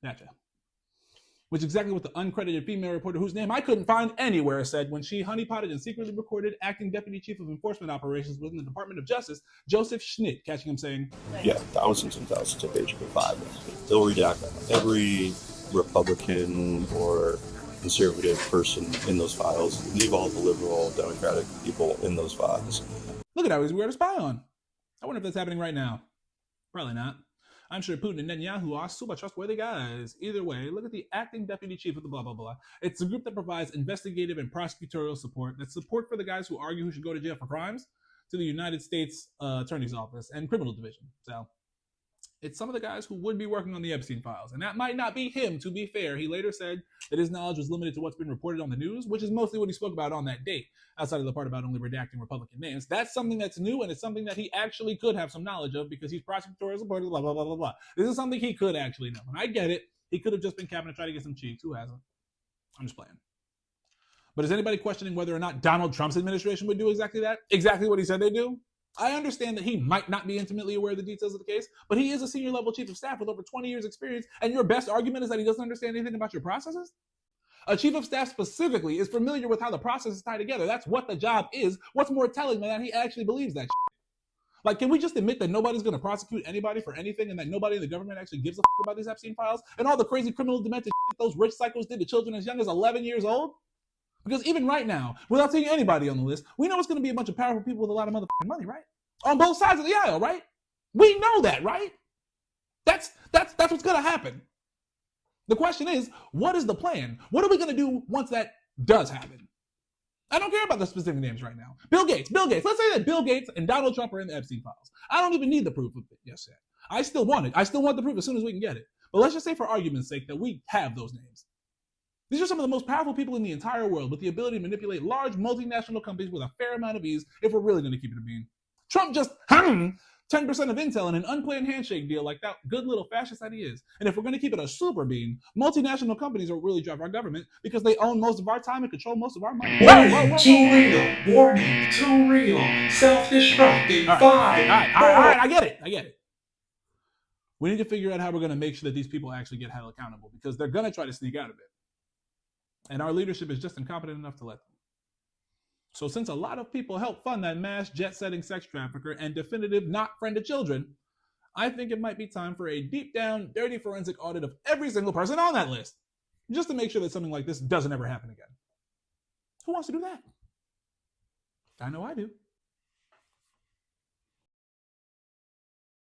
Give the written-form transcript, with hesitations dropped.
Gotcha. Which is exactly what the uncredited female reporter, whose name I couldn't find anywhere, said when she honeypotted and secretly recorded acting deputy chief of enforcement operations within the Department of Justice, Joseph Schnitt, catching him saying, yeah, thousands and thousands of pages of files. They'll redact every Republican or conservative person in those files, leave all the liberal, democratic people in those files. Look at how easy we are to spy on. I wonder if that's happening right now. Probably not. I'm sure Putin and Netanyahu are super trustworthy guys. Either way, look at the acting deputy chief of the blah, blah, blah. It's a group that provides investigative and prosecutorial support. That's support for the guys who argue who should go to jail for crimes to the United States Attorney's Office and Criminal Division. So it's some of the guys who would be working on the Epstein files. And that might not be him, to be fair. He later said that his knowledge was limited to what's been reported on the news, which is mostly what he spoke about on that date, outside of the part about only redacting Republican names. That's something that's new, and it's something that he actually could have some knowledge of because he's prosecutorial supported, blah, blah, blah, blah, blah. This is something he could actually know. And I get it. He could have just been capping to try to get some cheeks. Who hasn't? I'm just playing. But is anybody questioning whether or not Donald Trump's administration would do exactly that? Exactly what he said they do? I understand that he might not be intimately aware of the details of the case, but he is a senior level chief of staff with over 20 years experience, and your best argument is that he doesn't understand anything about your processes? A chief of staff specifically is familiar with how the processes tie together. That's what the job is. What's more telling than that he actually believes that shit? Like, can we just admit that nobody's going to prosecute anybody for anything and that nobody in the government actually gives a fuck about these Epstein files and all the crazy criminal demented shit those rich psychos did to children as young as 11 years old? Because even right now, without seeing anybody on the list, we know it's going to be a bunch of powerful people with a lot of motherfucking money, right? On both sides of the aisle, right? We know that, right? That's what's going to happen. The question is, what is the plan? What are we going to do once that does happen? I don't care about the specific names right now. Bill Gates. Let's say that Bill Gates and Donald Trump are in the Epstein files. I don't even need the proof of it. Yes, sir. I still want it. I still want the proof as soon as we can get it. But let's just say for argument's sake that we have those names. These are some of the most powerful people in the entire world with the ability to manipulate large multinational companies with a fair amount of ease if we're really going to keep it a bean. Trump just 10% of intel in an unplanned handshake deal like that good little fascist that he is. And if we're going to keep it a super bean, multinational companies will really drive our government because they own most of our time and control most of our money. Warning, too real. Warning, too real. Self-destructing. All right, I get it. We need to figure out how we're going to make sure that these people actually get held accountable because they're going to try to sneak out of it. And our leadership is just incompetent enough to let them. So since a lot of people help fund that mass jet-setting sex trafficker and definitive not friend of children, I think it might be time for a deep down, dirty forensic audit of every single person on that list, just to make sure that something like this doesn't ever happen again. Who wants to do that? I know I do.